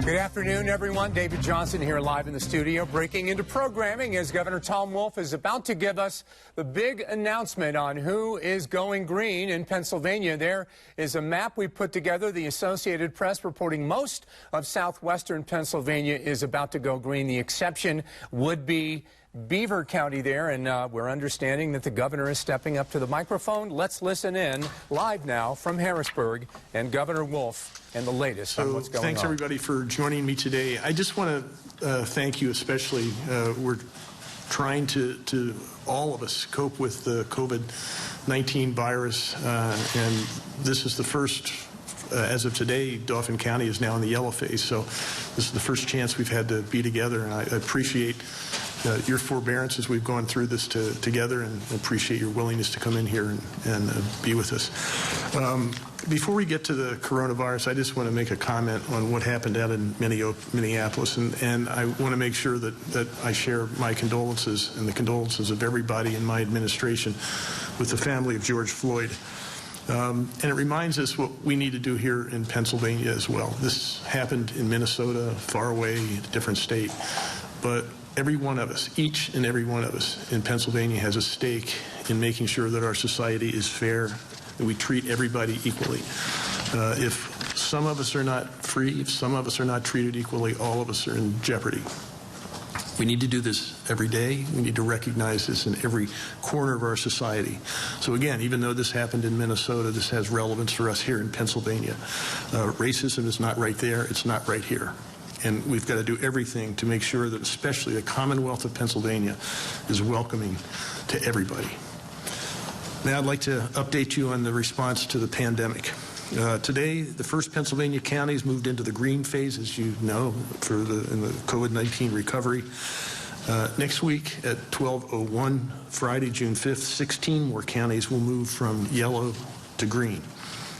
Good afternoon, everyone. David Johnson here live in the studio, breaking into programming as Governor Tom Wolf is about to give us the big announcement on who is going green in Pennsylvania. There is a map we put together. The Associated Press reporting most of southwestern Pennsylvania is about to go green. The exception would be Beaver County there, and we're understanding that the governor is stepping up to the microphone. Let's listen in live now from Harrisburg and Governor Wolf and the latest on what's going on. Thanks everybody for joining me today. I just want to thank you especially. We're trying to all of us cope with the COVID-19 virus, and this is the first. As of today, Dauphin County is now in the yellow phase, so this is the first chance we've had to be together, and I appreciate your forbearance as we've gone through this together, and appreciate your willingness to come in here and be with us. Before we get to the coronavirus, I just want to make a comment on what happened out in Minneapolis, and I want to make sure that I share my condolences and the condolences of everybody in my administration with the family of George Floyd. And it reminds us what we need to do here in Pennsylvania as well. This happened in Minnesota, far away, a different state. But every one of us, each and every one of us in Pennsylvania has a stake in making sure that our society is fair, that we treat everybody equally. If some of us are not free, if some of us are not treated equally, all of us are in jeopardy. We need to do this every day. We need to recognize this in every corner of our society. So again, even though this happened in Minnesota, this has relevance for us here in Pennsylvania. Racism is not right there. It's not right here. And we've got to do everything to make sure that especially the Commonwealth of Pennsylvania is welcoming to everybody. Now I'd like to update you on the response to the pandemic. Today, the first Pennsylvania counties moved into the green phase, as you know, in the COVID-19 recovery. Next week at 12:01, Friday, June 5th, 16 more counties will move from yellow to green.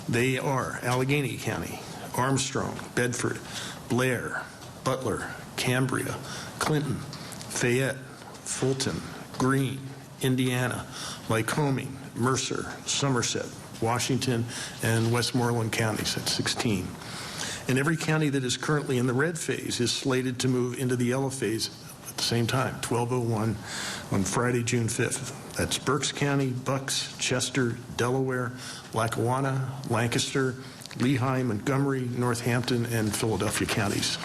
They are Allegheny County, Armstrong, Bedford, Blair, Butler, Cambria, Clinton, Fayette, Fulton, Greene, Indiana, Lycoming, Mercer, Somerset, Washington, and Westmoreland counties at 16. And every county that is currently in the red phase is slated to move into the yellow phase at the same time, 12:01 on Friday, June 5th. That's Berks County, Bucks, Chester, Delaware, Lackawanna, Lancaster, Lehigh, Montgomery, Northampton, and Philadelphia counties.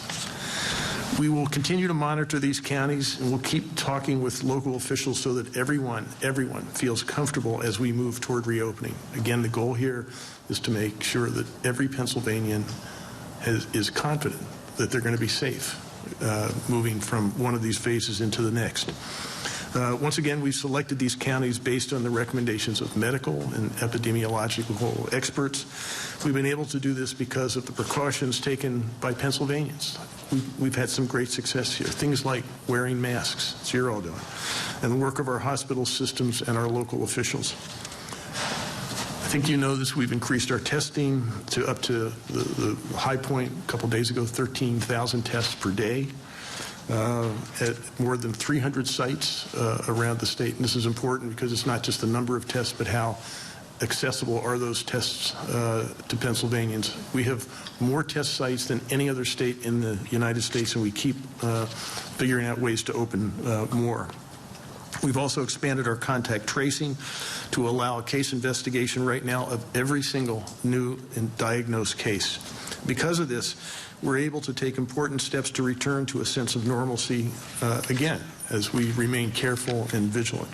We will continue to monitor these counties, and we'll keep talking with local officials so that everyone feels comfortable as we move toward reopening. Again, the goal here is to make sure that every Pennsylvanian is confident that they're going to be safe moving from one of these phases into the next. Once again, we've selected these counties based on the recommendations of medical and epidemiological experts. We've been able to do this because of the precautions taken by Pennsylvanians. We've had some great success here. Things like wearing masks, as you're all doing, and the work of our hospital systems and our local officials. I think you know this. We've increased our testing to up to the high point a couple days ago, 13,000 tests per day. At more than 300 sites around the state. And this is important because it's not just the number of tests, but how accessible are those tests to Pennsylvanians. We have more test sites than any other state in the United States, and we keep figuring out ways to open more. We've also expanded our contact tracing to allow a case investigation right now of every single new and diagnosed case. Because of this, we're able to take important steps to return to a sense of normalcy again, as we remain careful and vigilant.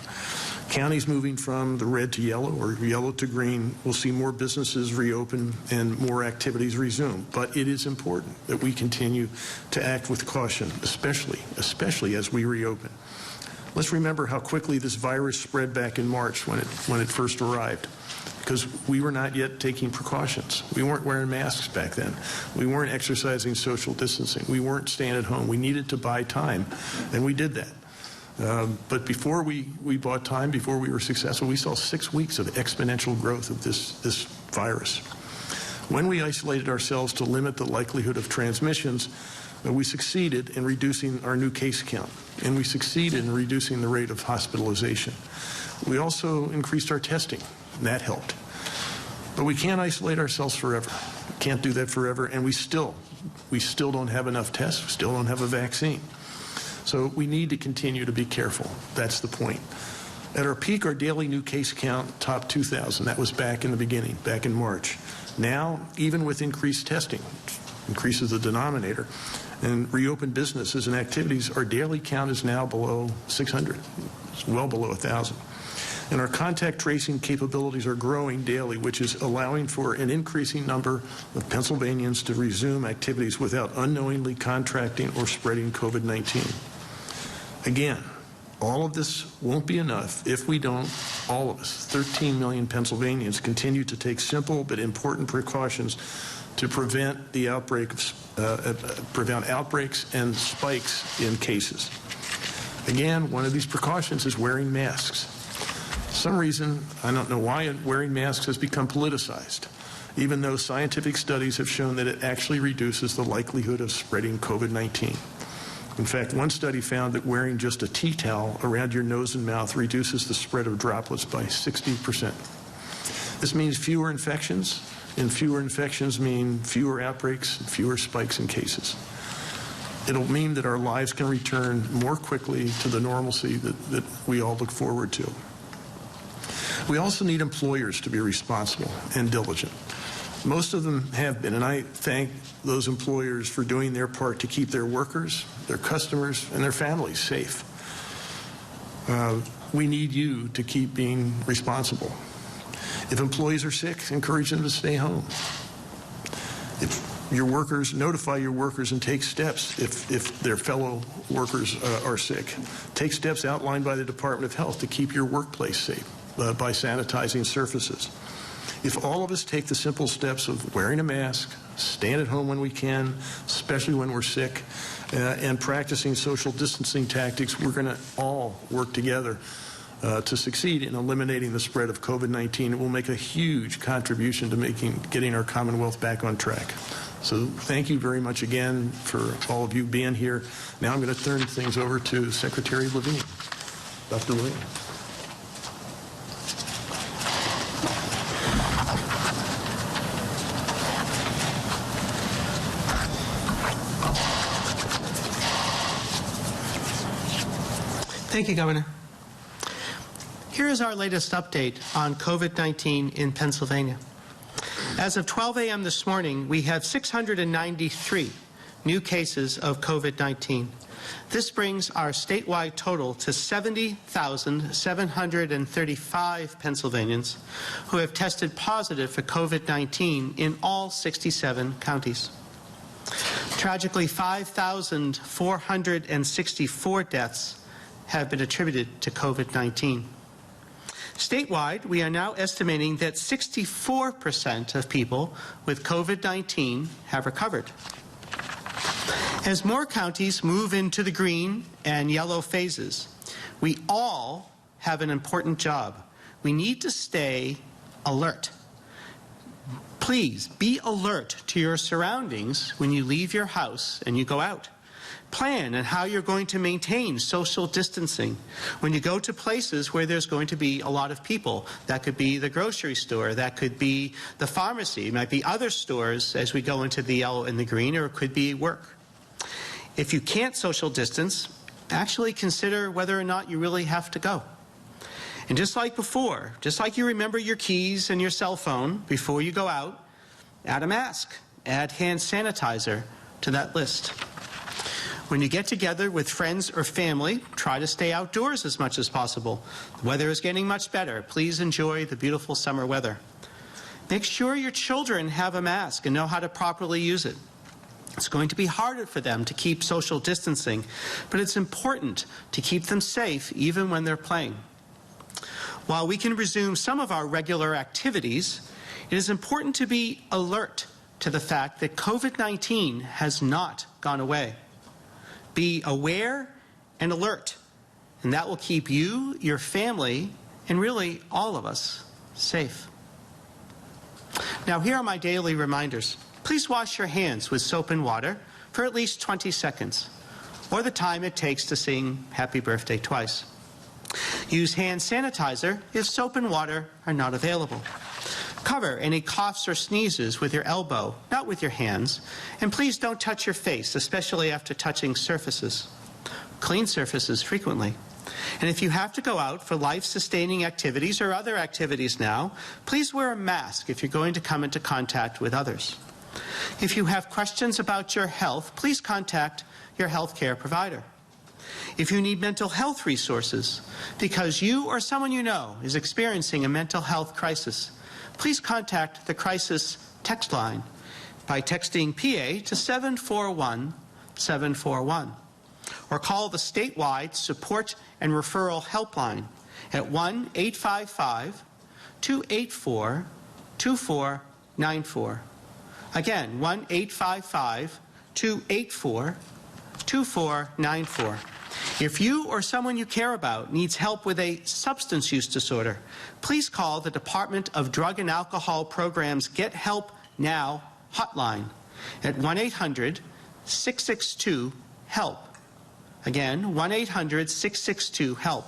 Counties moving from the red to yellow or yellow to green will see more businesses reopen and more activities resume. But it is important that we continue to act with caution, especially as we reopen. Let's remember how quickly this virus spread back in March when it first arrived, because we were not yet taking precautions. We weren't wearing masks back then. We weren't exercising social distancing. We weren't staying at home. We needed to buy time, and we did that. But before we bought time, before we were successful, we saw 6 weeks of exponential growth of this virus. When we isolated ourselves to limit the likelihood of transmissions, we succeeded in reducing our new case count, and we succeeded in reducing the rate of hospitalization. We also increased our testing, and that helped. But we can't isolate ourselves forever. We can't do that forever, and we still we still don't have enough tests, we still don't have a vaccine. So we need to continue to be careful. That's the point. At our peak, our daily new case count topped 2,000. That was back in the beginning, back in March. Now, even with increased testing, increases the denominator, and reopened businesses and activities, our daily count is now below 600. It's well below 1,000. And our contact tracing capabilities are growing daily, which is allowing for an increasing number of Pennsylvanians to resume activities without unknowingly contracting or spreading COVID-19. Again, all of this won't be enough if we don't, all of us, 13 million Pennsylvanians, continue to take simple but important precautions to prevent the outbreak of, prevent outbreaks and spikes in cases. Again, one of these precautions is wearing masks. For some reason, I don't know why wearing masks has become politicized, even though scientific studies have shown that it actually reduces the likelihood of spreading COVID-19. In fact, one study found that wearing just a tea towel around your nose and mouth reduces the spread of droplets by 60%. This means fewer infections, and fewer infections mean fewer outbreaks, fewer spikes in cases. It'll mean that our lives can return more quickly to the normalcy that we all look forward to. We also need employers to be responsible and diligent. Most of them have been, and I thank those employers for doing their part to keep their workers, their customers, and their families safe. We need you to keep being responsible. If employees are sick, encourage them to stay home. If your workers, notify your workers and take steps if their fellow workers are sick. Take steps outlined by the Department of Health to keep your workplace safe by sanitizing surfaces. If all of us take the simple steps of wearing a mask, staying at home when we can, especially when we're sick, and practicing social distancing tactics, we're going to all work together to succeed in eliminating the spread of COVID-19. It will make a huge contribution to getting our Commonwealth back on track. So thank you very much again for all of you being here. Now I'm going to turn things over to Secretary Levine. Dr. Levine. Thank you, Governor. Here is our latest update on COVID-19 in Pennsylvania. As of 12 a.m. this morning, we have 693 new cases of COVID-19. This brings our statewide total to 70,735 Pennsylvanians who have tested positive for COVID-19 in all 67 counties. Tragically, 5,464 deaths have been attributed to COVID-19. Statewide, we are now estimating that 64% of people with COVID-19 have recovered. As more counties move into the green and yellow phases, we all have an important job. We need to stay alert. Please be alert to your surroundings when you leave your house and you go out. Plan on how you're going to maintain social distancing when you go to places where there's going to be a lot of people. That could be the grocery store, that could be the pharmacy, it might be other stores as we go into the yellow and the green, or it could be work. If you can't social distance, actually consider whether or not you really have to go. And just like before, just like you remember your keys and your cell phone before you go out, add a mask, add hand sanitizer to that list. When you get together with friends or family, try to stay outdoors as much as possible. The weather is getting much better. Please enjoy the beautiful summer weather. Make sure your children have a mask and know how to properly use it. It's going to be harder for them to keep social distancing, but it's important to keep them safe even when they're playing. While we can resume some of our regular activities, it is important to be alert to the fact that COVID-19 has not gone away. Be aware and alert, and that will keep you, your family, and really all of us safe. Now, here are my daily reminders. Please wash your hands with soap and water for at least 20 seconds, or the time it takes to sing Happy Birthday twice. Use hand sanitizer if soap and water are not available. Cover any coughs or sneezes with your elbow, not with your hands. And please don't touch your face, especially after touching surfaces. Clean surfaces frequently. And if you have to go out for life-sustaining activities or other activities now, please wear a mask if you're going to come into contact with others. If you have questions about your health, please contact your healthcare provider. If you need mental health resources because you or someone you know is experiencing a mental health crisis, please contact the crisis text line by texting PA to 741-741 or call the statewide support and referral helpline at 1-855-284-2494. Again, 1-855-284-2494. If you or someone you care about needs help with a substance use disorder, please call the Department of Drug and Alcohol Program's Get Help Now hotline at 1-800-662-HELP. Again, 1-800-662-HELP.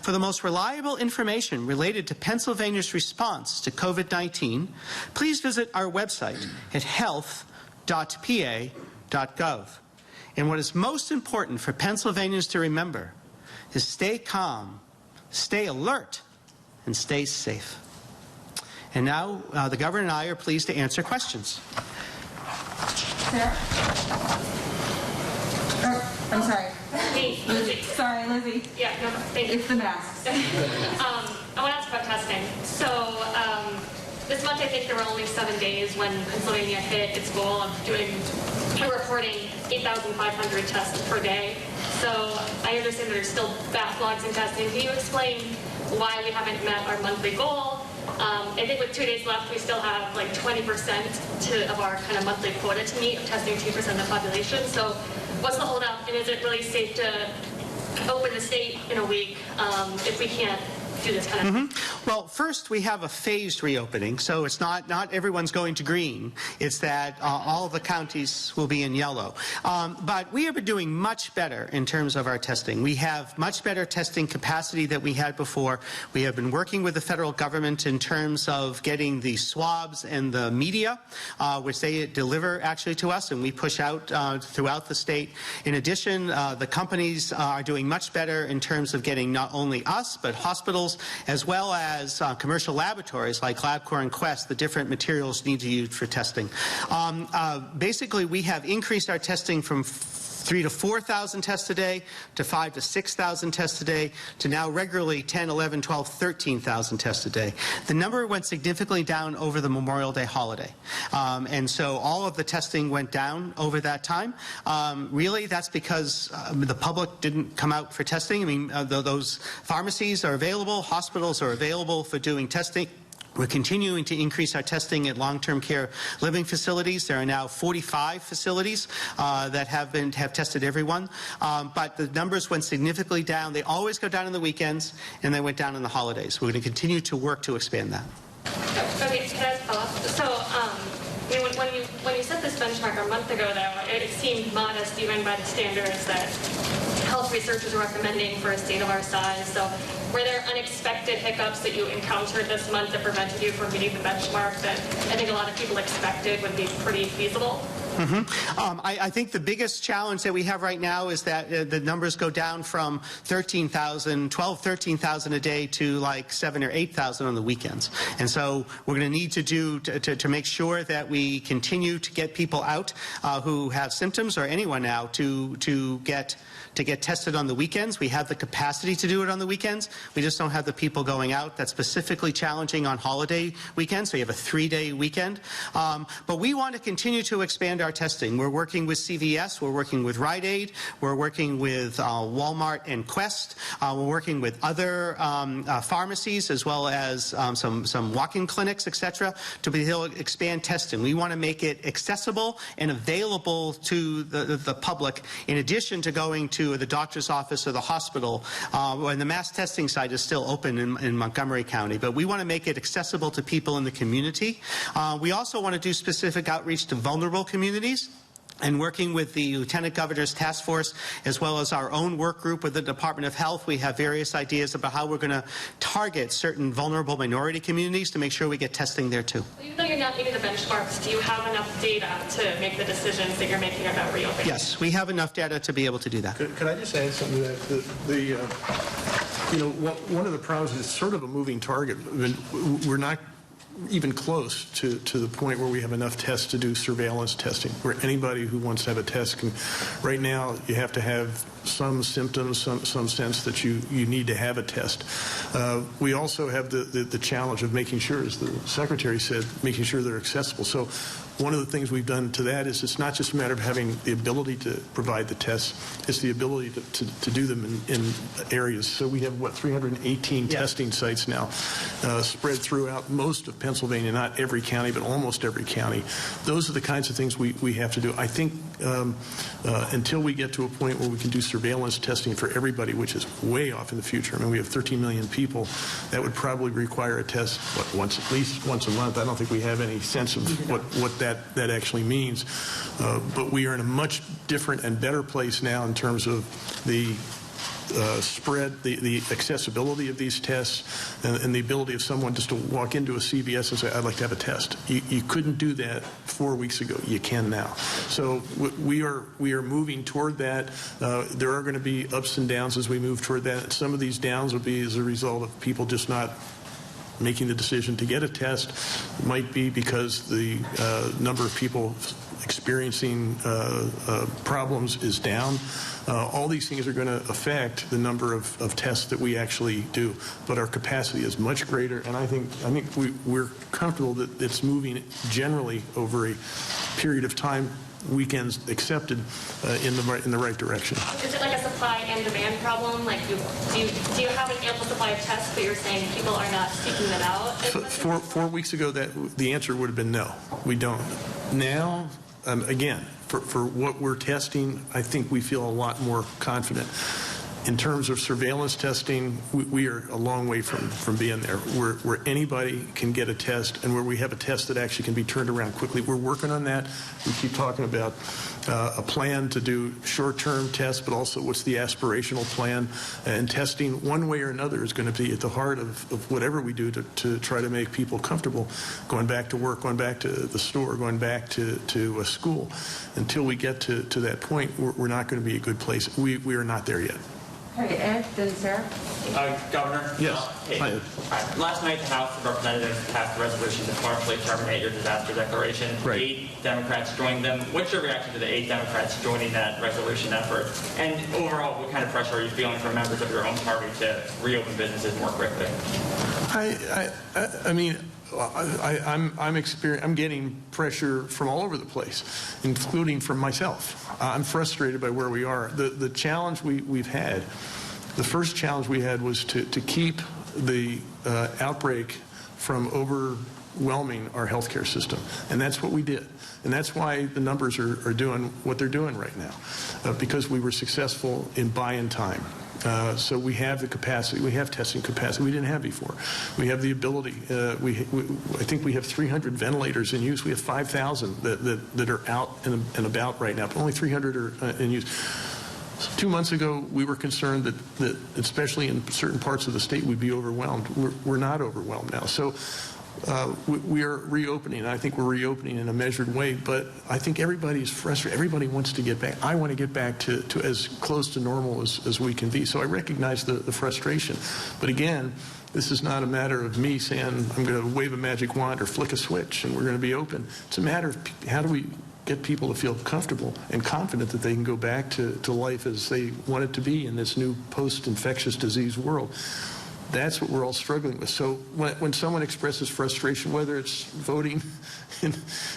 For the most reliable information related to Pennsylvania's response to COVID-19, please visit our website at health.pa.gov. And what is most important for Pennsylvanians to remember is stay calm, stay alert, and stay safe. And now the Governor and I are pleased to answer questions. Sarah? I'm sorry. Me, Lizzie. Sorry, Lizzie. Yeah, no, thank you. It's the masks. I want to ask about testing. So this month I think there were only 7 days when Pennsylvania hit its goal of reporting 8,500 tests per day. So I understand there's still backlogs in testing. Can you explain why we haven't met our monthly goal? I think with 2 days left, we still have like 20% of our kind of monthly quota to meet of testing 2% of the population. So what's the holdup, and is it really safe to open the state in a week if we can't do this kind of thing? Well, first we have a phased reopening, so it's not everyone's going to green. It's that all of the counties will be in yellow. But we have been doing much better in terms of our testing. We have much better testing capacity than we had before. We have been working with the federal government in terms of getting the swabs and the media, which they deliver actually to us, and we push out throughout the state. In addition, the companies are doing much better in terms of getting not only us, but hospitals, as well as commercial laboratories like LabCorp and Quest, the different materials need to use for testing. Basically, we have increased our testing from 3,000 to 4,000 tests a day to 5,000 to 6,000 tests a day to now regularly 10, 11, 12, 13,000 tests a day. The number went significantly down over the Memorial Day holiday. And so all of the testing went down over that time. Really, that's because the public didn't come out for testing. I mean, those pharmacies are available, hospitals are available for doing testing. We're continuing to increase our testing at long-term care living facilities. There are now 45 facilities that have tested everyone. But the numbers went significantly down. They always go down on the weekends, and they went down on the holidays. We're going to continue to work to expand that. Okay, can I follow up? So, when you set this benchmark a month ago, though, it seemed modest even by the standards that health researchers are recommending for a state of our size. So were there unexpected hiccups that you encountered this month that prevented you from meeting the benchmark that I think a lot of people expected would be pretty feasible? I think the biggest challenge that we have right now is that the numbers go down from 13,000 a day to like 7,000 or 8,000 on the weekends. And so we're going to need to do to make sure that we continue to get people out who have symptoms, or anyone now, to get tested on the weekends. We have the capacity to do it on the weekends. We just don't have the people going out. That's specifically challenging on holiday weekends. So you have a 3-day weekend. But we want to continue to expand our testing. We're working with CVS. We're working with Rite Aid. We're working with Walmart and Quest. We're working with other pharmacies, as well as some walk-in clinics, etc., to be able to expand testing. We want to make it accessible and available to the public, in addition to going to the doctor's office or the hospital, when the mass testing site is still open in Montgomery County. But we want to make it accessible to people in the community. We also want to do specific outreach to vulnerable communities. And working with the Lieutenant Governor's Task Force, as well as our own work group with the Department of Health, we have various ideas about how we're going to target certain vulnerable minority communities to make sure we get testing there too. Even though you're not meeting the benchmarks, do you have enough data to make the decisions that you're making about reopening? Yes, we have enough data to be able to do that. Could I just add something to that? One of the problems is it's sort of a moving target. We're not even close to the point where we have enough tests to do surveillance testing, where anybody who wants to have a test can. Right now, you have to have some symptoms, some sense that you need to have a test. We also have the challenge of making sure, as the Secretary said, making sure they're accessible. So one of the things we've done to that is it's not just a matter of having the ability to provide the tests, it's the ability to do them in areas. So we have, 318 testing sites now spread throughout most of Pennsylvania, not every county, but almost every county. Those are the kinds of things we have to do. I think until we get to a point where we can do surveillance testing for everybody, which is way off in the future. I mean, we have 13 million people. That would probably require a test, at least once a month. I don't think we have any sense of what that actually means. But we are in a much different and better place now in terms of the spread, the accessibility of these tests, and the ability of someone just to walk into a CVS and say, I'd like to have a test. You couldn't do that 4 weeks ago. You can now. So we are moving toward that. There are going to be ups and downs as we move toward that. Some of these downs will be as a result of people just not making the decision to get a test. It might be because the number of people experiencing problems is down. All these things are going to affect the number of tests that we actually do, but our capacity is much greater, and I think we're comfortable that it's moving generally over a period of time, weekends accepted, in the right direction. Is it like a supply and demand problem? Like, do you have an ample supply of tests, but you're saying people are not seeking them out? 4 weeks ago, the answer would have been no. We don't. Now, again, for what we're testing, I think we feel a lot more confident. In terms of surveillance testing, we are a long way from being there, where anybody can get a test and where we have a test that actually can be turned around quickly. We're working on that. We keep talking about a plan to do short-term tests, but also what's the aspirational plan. And testing one way or another is going to be at the heart of whatever we do to try to make people comfortable going back to work, going back to the store, going back to a school. Until we get to that point, we're not going to be a good place. We are not there yet. Okay, Ed, then Sarah. Governor? Yes. Hey. Hi, Ed. Last night, the House of Representatives passed a resolution to partially terminate your disaster declaration. Right. 8 Democrats joined them. What's your reaction to the 8 Democrats joining that resolution effort? And overall, what kind of pressure are you feeling from members of your own party to reopen businesses more quickly? I mean, I'm getting pressure from all over the place, including from myself. I'm frustrated by where we are. The challenge we've had, the first challenge we had was to keep the outbreak from overwhelming our healthcare system, and that's what we did. And that's why the numbers are doing what they're doing right now, because we were successful in buying time. So we have the capacity. We have testing capacity we didn't have before. We have the ability. I think we have 300 ventilators in use. We have 5,000 that are out and about right now, but only 300 are in use. 2 months ago, we were concerned that especially in certain parts of the state, we'd be overwhelmed. We're not overwhelmed now. So we are reopening. I think we're reopening in a measured way, but I think everybody's frustrated. Everybody wants to get back. I want to get back to as close to normal as we can be. So I recognize the frustration. But again, this is not a matter of me saying I'm going to wave a magic wand or flick a switch and we're going to be open. It's a matter of how do we get people to feel comfortable and confident that they can go back to life as they want it to be in this new post-infectious disease world. That's what we're all struggling with. So when someone expresses frustration, whether it's voting in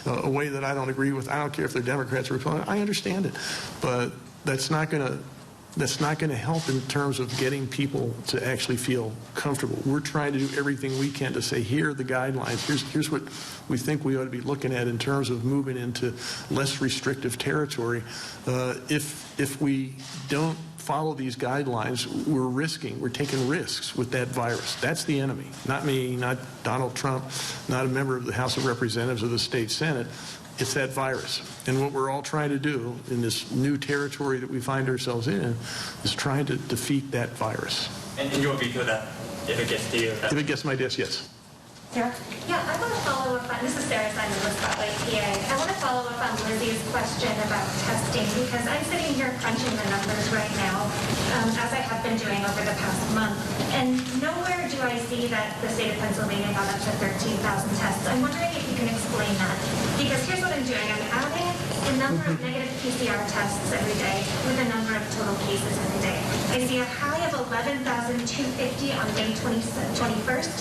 a way that I don't agree with, I don't care if they're Democrats or Republicans, I understand it. But that's not going to help in terms of getting people to actually feel comfortable. We're trying to do everything we can to say, here are the guidelines. Here's what we think we ought to be looking at in terms of moving into less restrictive territory. If we don't follow these guidelines, we're taking risks with that virus. That's the enemy, not me, not Donald Trump, not a member of the House of Representatives or the state Senate. it's that virus. And what we're all trying to do in this new territory that we find ourselves in is trying to defeat that virus. And you will veto that if it gets to you? If it gets to my desk, yes. Sarah? Yeah, I want to follow up on, this is Sarah Simon with Spotlight PA. I want to follow up on Lizzie's question about testing, because I'm sitting here crunching the numbers right now, as I have been doing over the past month, and nowhere do I see that the state of Pennsylvania got up to 13,000 tests. I'm wondering if you can explain that, because here's what I'm doing. I'm adding the number of negative PCR tests every day with the number of total cases every day. I see a high of 11,250 on May 21st,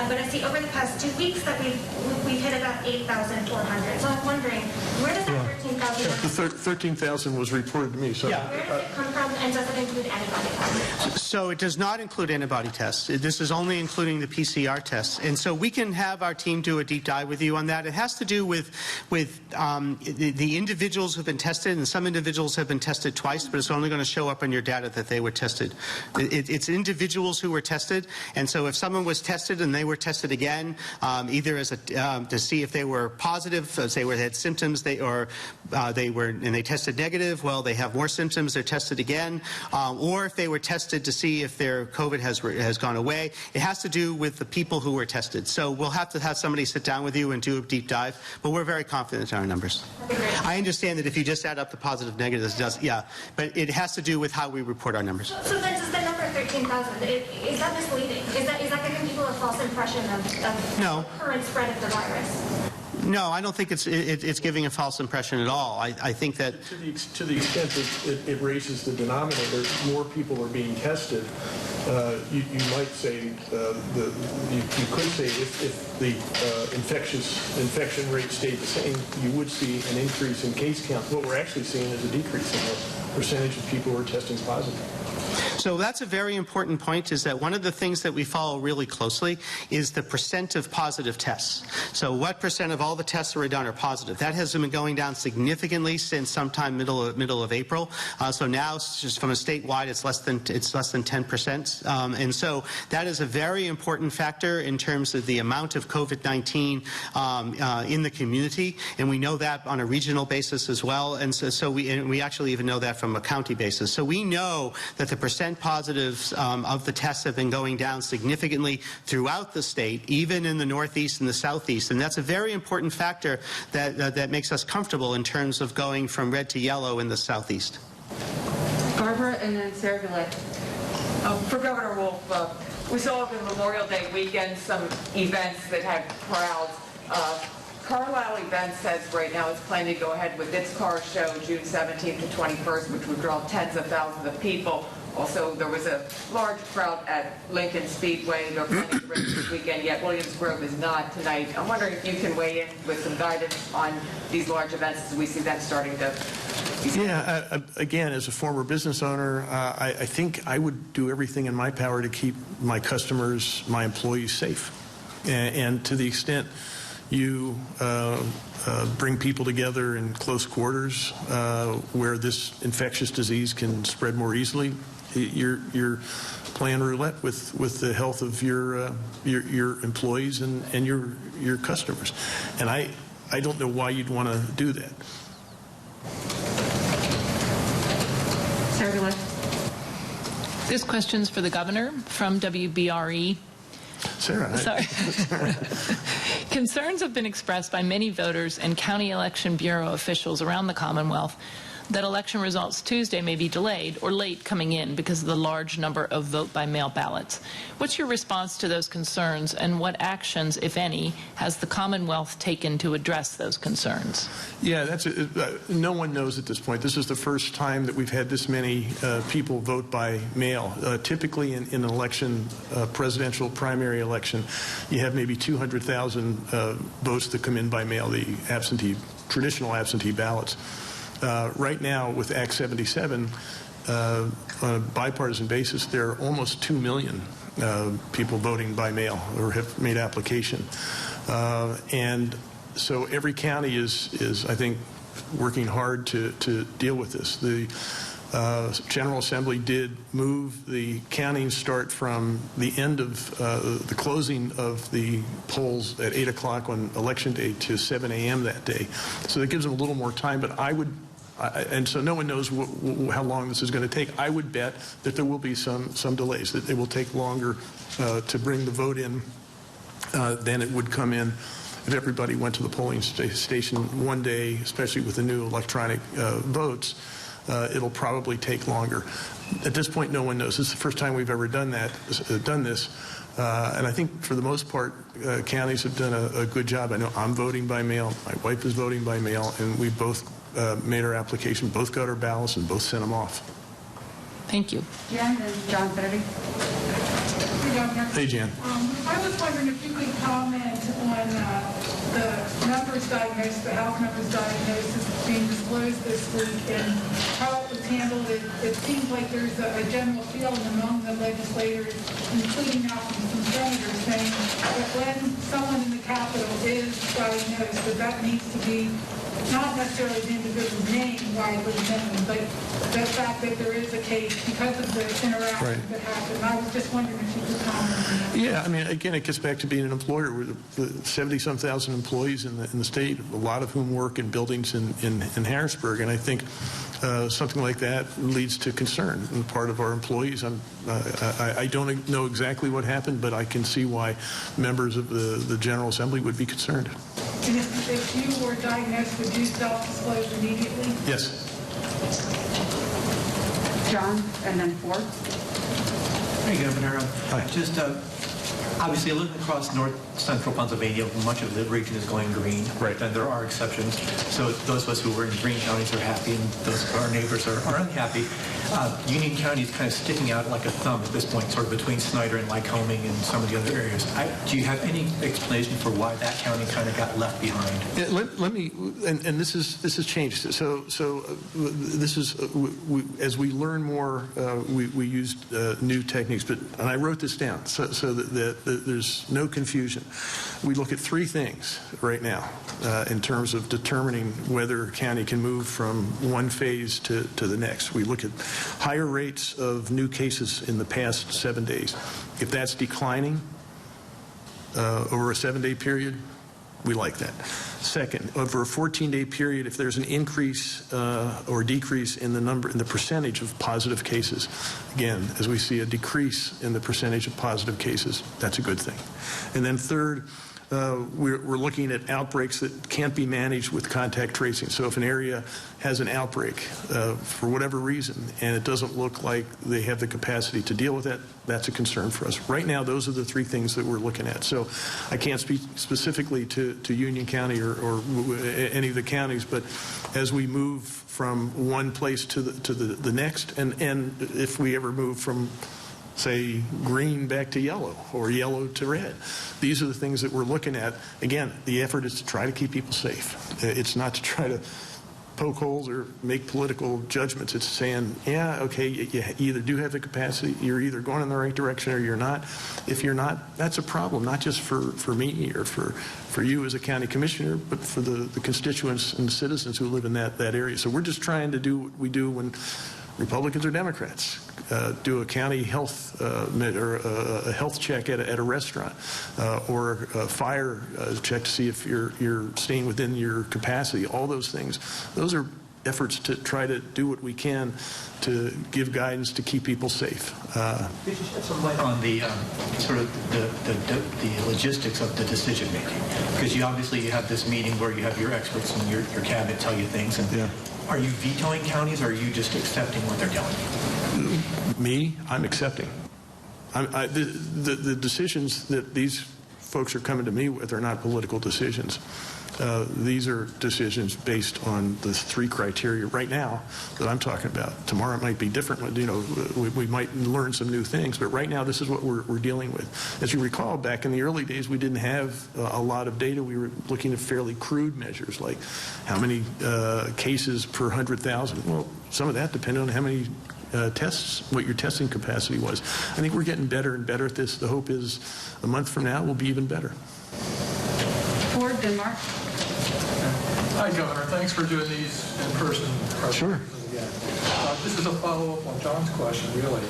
but I see over the past 2 weeks that we've hit about 8,400. So I'm wondering, where does that 13,000 The 13,000 was reported to me. So. Yeah. where does it come from, and does it include antibody tests? So it does not include antibody tests. This is only including the PCR tests. And so we can have our team do a deep dive with you on that. It has to do with the individuals who have been tested, and some individuals have been tested twice, but it's only going to show up on your data that they were tested. It's individuals who were tested, and so if someone was tested and they were tested again, either as to see if they were positive, so say they had symptoms, they tested negative, well, they have more symptoms, they're tested again, or if they were tested to see if their COVID has gone away. It has to do with the people who were tested. So we'll have to have somebody sit down with you and do a deep dive, but we're very confident in our numbers. I understand that if you just add up the positive negatives, it does, yeah, but it has to do with how we report our numbers. So then does the number 13,000, is that misleading? Is that giving people a false impression of No. the current spread of the virus? No, I don't think it's giving a false impression at all. I think that To the extent that it raises the denominator, more people are being tested. You might say you could say if the infection rate stayed the same, you would see an increase in case count. What we're actually seeing is a decrease in the percentage of people who are testing positive. So that's a very important point, is that one of the things that we follow really closely is the percent of positive tests. So what percent of all the tests that are done are positive? That has been going down significantly since sometime middle of April. So now, just from a statewide, it's less than 10%. And so that is a very important factor in terms of the amount of COVID-19 in the community, and we know that on a regional basis as well. And so we actually even know that from a county basis. So we know that the percent positives of the tests have been going down significantly throughout the state, even in the Northeast and the Southeast. And that's a very important factor that makes us comfortable in terms of going from red to yellow in the Southeast. Barbara and then Sarah Gillette. For Governor Wolf, we saw over the Memorial Day weekend some events that had crowds. Carlisle Events says right now it's planning to go ahead with its car show June 17th to 21st, which would draw tens of thousands of people. Also, there was a large crowd at Lincoln Speedway. They're planning to race this weekend, yet Williams Grove is not tonight. I'm wondering if you can weigh in with some guidance on these large events as we see them starting to... Yeah, again, as a former business owner, I think I would do everything in my power to keep my customers, my employees safe. And to the extent you bring people together in close quarters where this infectious disease can spread more easily, you're playing roulette with the health of your employees and your customers. And I don't know why you'd want to do that. Sarah Gillette. This question's for the governor from WBRE. Sarah. Sorry. Concerns have been expressed by many voters and County Election Bureau officials around the Commonwealth that election results Tuesday may be delayed or late coming in because of the large number of vote-by-mail ballots. What's your response to those concerns, and what actions, if any, has the Commonwealth taken to address those concerns? Yeah, no one knows at this point. This is the first time that we've had this many people vote by mail. Typically in an election, presidential primary election, you have maybe 200,000 votes that come in by mail, the traditional absentee ballots. Right now, with Act 77, on a bipartisan basis, there are almost 2 million people voting by mail or have made application. And so every county is, I think, working hard to deal with this. General Assembly did move the counting start from the end of the closing of the polls at 8 o'clock on Election Day to 7 a.m. that day. So that gives them a little more time, but and so no one knows how long this is going to take. I would bet that there will be some delays, that it will take longer to bring the vote in than it would come in if everybody went to the polling station one day, especially with the new electronic votes. It'll probably take longer. At this point, no one knows. This is the first time we've ever done this. And I think for the most part, counties have done a good job. I know I'm voting by mail. My wife is voting by mail. And we both made our application, both got our ballots, and both sent them off. Thank you. Jan and John Kennedy. Hey, Jan. I was wondering if you could comment on the numbers diagnosed, the health numbers diagnosis being disclosed this week, and how it was handled. It seems like there's a general feeling among the legislators, including now some senators, saying that when someone in the Capitol is diagnosed, that needs to be not necessarily the individual's name widely known, but the fact that there is a case because of the interaction that happened. I was just wondering if you could comment on that. Yeah, I mean, again, it gets back to being an employer. We're 70-some thousand employees in the state, a lot of whom work in buildings in Harrisburg, and I think something like that leads to concern on the part of our employees. I don't know exactly what happened, but I can see why members of the General Assembly would be concerned. And if you were diagnosed, would you self-disclose immediately? Yes. John, and then Ford. Hey, Governor. Hi. Just obviously, looking across north central Pennsylvania, much of the region is going green. Right. And there are exceptions. So those of us who were in green counties are happy, and those of our neighbors are unhappy. Union County is kind of sticking out like a thumb at this point, sort of between Snyder and Lycoming and some of the other areas. Do you have any explanation for why that county kind of got left behind? Yeah, let me, and this has changed. So this is as we learn more, we used new techniques. And I wrote this down so that there's no confusion. We look at three things right now in terms of determining whether a county can move from one phase to the next. We look at higher rates of new cases in the past 7 days. If that's declining over a 7-day period, we like that. Second, over a 14-day period, if there's an increase or decrease in the percentage of positive cases, again, as we see a decrease in the percentage of positive cases, that's a good thing. And then third, we're looking at outbreaks that can't be managed with contact tracing. So if an area has an outbreak for whatever reason and it doesn't look like they have the capacity to deal with that, that's a concern for us. Right now, those are the three things that we're looking at. So I can't speak specifically to Union County or any of the counties, but as we move from one place to the next, and if we ever move from say green back to yellow or yellow to red. These are the things that we're looking at. Again, the effort is to try to keep people safe. It's not to try to poke holes or make political judgments. It's saying, yeah, okay, you either do have the capacity, you're either going in the right direction or you're not. If you're not, that's a problem, not just for me or for you as a county commissioner, but for the constituents and the citizens who live in that area. So we're just trying to do what we do when Republicans or Democrats do a county health or a health check at a restaurant or a fire check to see if you're staying within your capacity. All those things, those are efforts to try to do what we can to give guidance to keep people safe. Could you shed some light on the sort of the logistics of the decision making? Because you have this meeting where you have your experts and your cabinet tell you things. And yeah. Are you vetoing counties, or are you just accepting what they're telling you? Me, I'm accepting. The decisions that these folks are coming to me with are not political decisions. These are decisions based on the three criteria right now that I'm talking about. Tomorrow it might be different. You know, we might learn some new things, but right now this is what we're dealing with. As you recall, back in the early days, we didn't have a lot of data. We were looking at fairly crude measures, like how many cases per 100,000. Well, some of that depended on how many tests, what your testing capacity was. I think we're getting better and better at this. The hope is a month from now we'll be even better. Ford, Denmark. Hi, Governor. Thanks for doing these in person. Sure. This is a follow-up on John's question, really.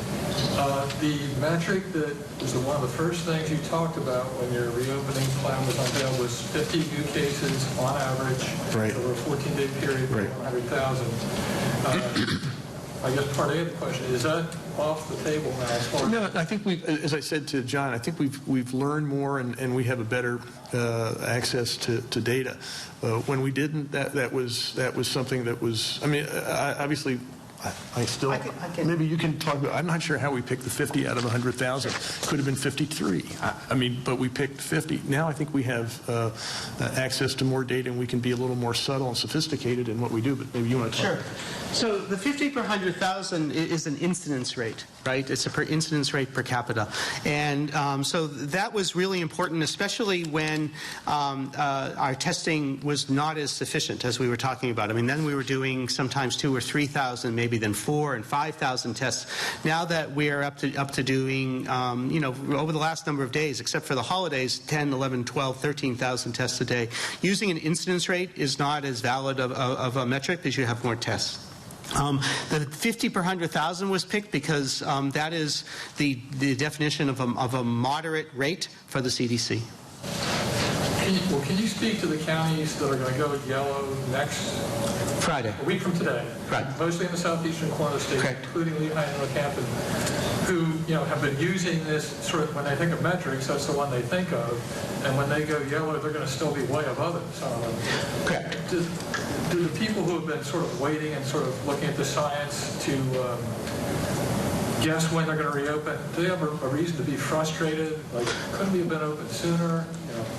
The metric that was one of the first things you talked about when your reopening plan was unveiled was 50 new cases on average over a 14-day period for 100,000. I guess part A of the question, is that off the table now as far as... No, I think as I said to John, I think we've learned more and we have a better access to data. When we didn't, that was something that was, I mean, obviously, I still, maybe you can talk about, I'm not sure how we picked the 50 out of 100,000. Could have been 53. I mean, but we picked 50. Now I think we have access to more data and we can be a little more subtle and sophisticated in what we do, but maybe you want to talk. Sure. So the 50 per 100,000 is an incidence rate, right? It's a per incidence rate per capita. And so that was really important, especially when our testing was not as sufficient as we were talking about. I mean, then we were doing sometimes 2,000 or 3,000, maybe then 4,000 and 5,000 tests. Now that we're up to doing, you know, over the last number of days, except for the holidays, 10, 11, 12, 13,000 tests a day. Using an incidence rate is not as valid of a metric because you have more tests. The 50 per 100,000 was picked because that is the definition of a moderate rate for the CDC. Can you speak to the counties that are going to go yellow next Friday, a week from today? Right. Mostly in the southeastern corner of the state, Correct. including Lehigh and Northampton, who have been using this sort of, when they think of metrics, that's the one they think of, and when they go yellow, they're going to still be way above it. Correct. Do the people who have been sort of waiting and sort of looking at the science to guess when they're going to reopen, do they have a reason to be frustrated? Like, couldn't we have been open sooner?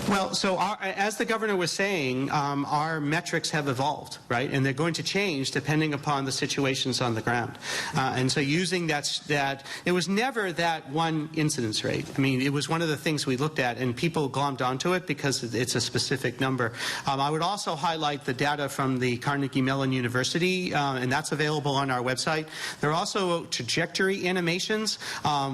Well, so as the governor was saying, our metrics have evolved, right? And they're going to change depending upon the situations on the ground. And so using that, it was never that one incidence rate. I mean, it was one of the things we looked at, and people glommed onto it because it's a specific number. I would also highlight the data from the Carnegie Mellon University, and that's available on our website. There are also trajectory animations,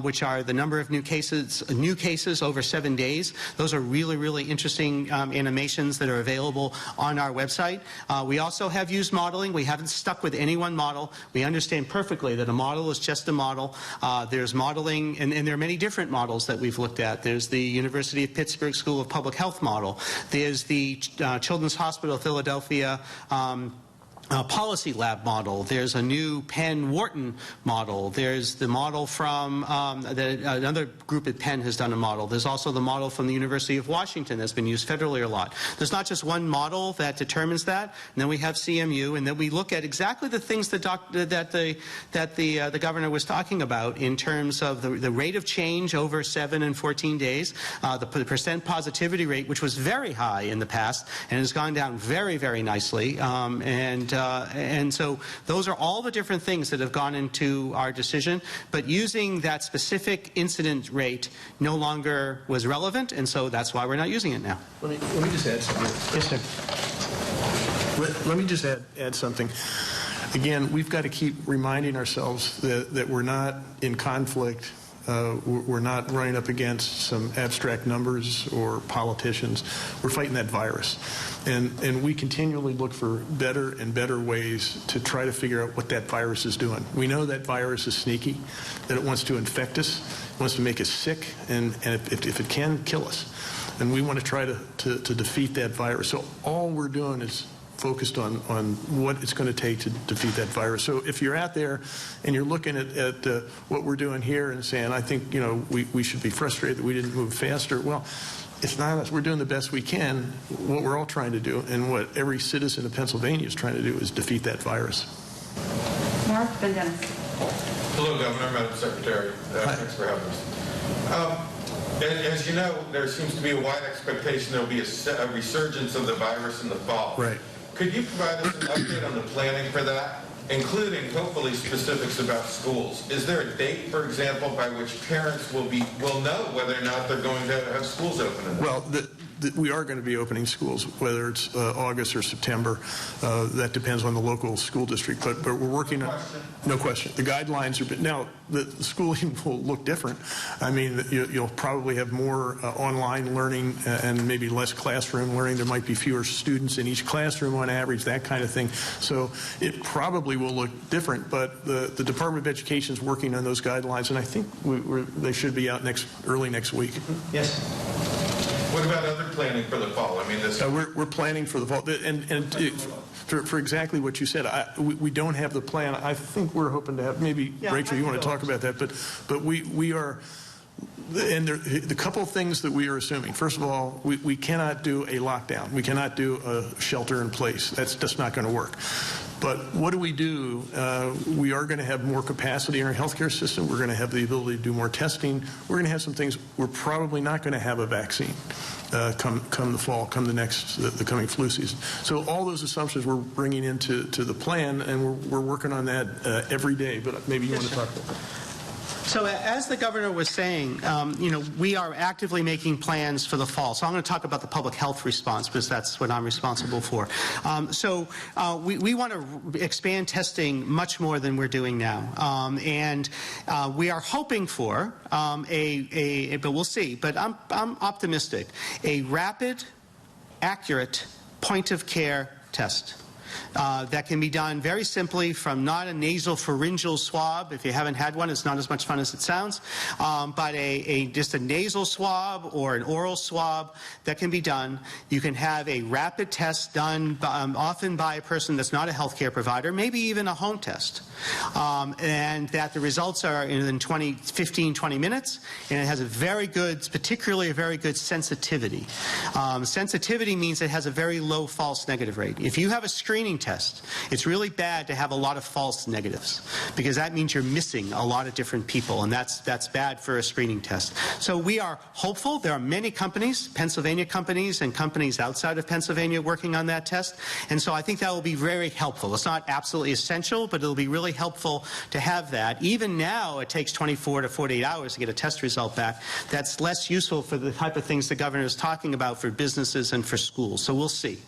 which are the number of new cases over 7 days. Those are really interesting animations that are available on our website. We also have used modeling. We haven't stuck with any one model. We understand perfectly that a model is just a model. There's modeling, and there are many different models that we've looked at. There's the University of Pittsburgh School of Public Health model. There's the Children's Hospital of Philadelphia policy lab model. There's a new Penn Wharton model. There's the model from another group at Penn has done a model. There's also the model from the University of Washington that's been used federally a lot. There's not just one model that determines that. And then we have CMU, and then we look at exactly the things that the governor was talking about in terms of the rate of change over 7 and 14 days, the percent positivity rate, which was very high in the past and has gone down very nicely, and so those are all the different things that have gone into our decision, but using that specific incident rate no longer was relevant, and so that's why we're not using it now. Let me just add something. Yes, sir. Let me just add something. Again, we've got to keep reminding ourselves that we're not in conflict. We're not running up against some abstract numbers or politicians. We're fighting that virus. And we continually look for better and better ways to try to figure out what that virus is doing. We know that virus is sneaky, that it wants to infect us, it wants to make us sick, and if it can, kill us. And we want to try to defeat that virus. So all we're doing is focused on what it's going to take to defeat that virus. So if you're out there and you're looking at what we're doing here and saying, I think, we should be frustrated that we didn't move faster, well, it's not us. We're doing the best we can. What we're all trying to do, and what every citizen of Pennsylvania is trying to do, is defeat that virus. Mark, then Dennis. Hello, Governor, Madam Secretary. Thanks for having us. As you know, there seems to be a wide expectation there will be a resurgence of the virus in the fall. Right. Could you provide us an update on the planning for that, including hopefully specifics about schools? Is there a date, for example, by which parents will know whether or not they're going to have schools open? Well, we are going to be opening schools, whether it's August or September. That depends on the local school district, but we're working on. No question. The guidelines are now. The schooling will look different. I mean, you'll probably have more online learning and maybe less classroom learning. There might be fewer students in each classroom on average, that kind of thing. So it probably will look different, but the Department of Education is working on those guidelines, and I think they should be out early next week. Yes. What about other planning for the fall? I mean, we're planning for the fall, for exactly what you said. We don't have the plan. I think we're hoping to have, maybe, Rachel, you want to talk about that, but we are, and the couple of things that we are assuming. First of all, we cannot do a lockdown. We cannot do a shelter in place. That's just not going to work. But what do? We are going to have more capacity in our healthcare system. We're going to have the ability to do more testing. We're going to have some things. We're probably not going to have a vaccine come the fall, come the coming flu season. So all those assumptions we're bringing into the plan, and we're working on that every day. But maybe you want to talk about that. So as the governor was saying, we are actively making plans for the fall. So I'm going to talk about the public health response because that's what I'm responsible for. We want to expand testing much more than we're doing now. We are hoping for but we'll see, but I'm optimistic, a rapid, accurate point-of-care test. That can be done very simply from not a nasal pharyngeal swab. If you haven't had one, it's not as much fun as it sounds. But just a nasal swab or an oral swab that can be done. You can have a rapid test done often by a person that's not a healthcare provider, maybe even a home test. And that the results are in 15, 20 minutes, and it has particularly a very good sensitivity. Sensitivity means it has a very low false negative rate. If you have a screening test, it's really bad to have a lot of false negatives because that means you're missing a lot of different people, and that's bad for a screening test. So we are hopeful. There are many companies, Pennsylvania companies and companies outside of Pennsylvania working on that test, and so I think that will be very helpful. It's not absolutely essential, but it'll be really helpful to have that. Even now, it takes 24 to 48 hours to get a test result back. That's less useful for the type of things the governor is talking about for businesses and for schools, so we'll see.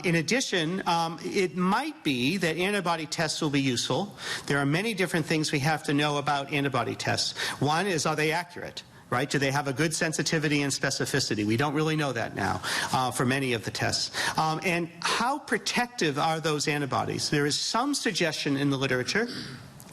In addition, it might be that antibody tests will be useful. There are many different things we have to know about antibody tests. One is, are they accurate? Right? Do they have a good sensitivity and specificity? We don't really know that now for many of the tests. And how protective are those antibodies? There is some suggestion in the literature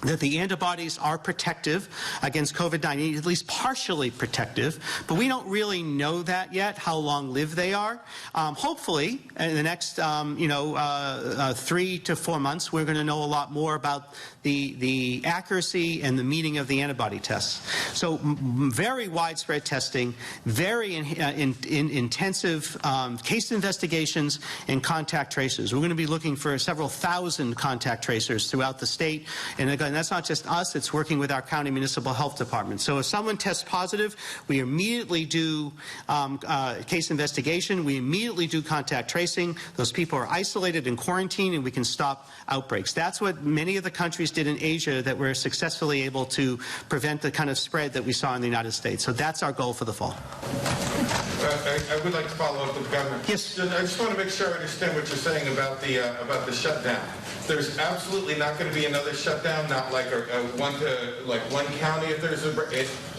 that the antibodies are protective against COVID-19, at least partially protective, but we don't really know that yet, how long-lived they are. Hopefully, in the next 3 to 4 months, we're going to know a lot more about the accuracy and the meaning of the antibody tests. So very widespread testing, very intensive case investigations and contact tracers. We're going to be looking for several thousand contact tracers throughout the state, and again, that's not just us, it's working with our county municipal health department. So if someone tests positive, we immediately do case investigation, we immediately do contact tracing. Those people are isolated and quarantined, and we can stop outbreaks. That's what many of the countries did in Asia that were successfully able to prevent the kind of spread that we saw in the United States. So that's our goal for the fall. I would like to follow up with the governor. Yes. I just want to make sure I understand what you're saying about the shutdown. There's absolutely not going to be another shutdown, not like one county if there's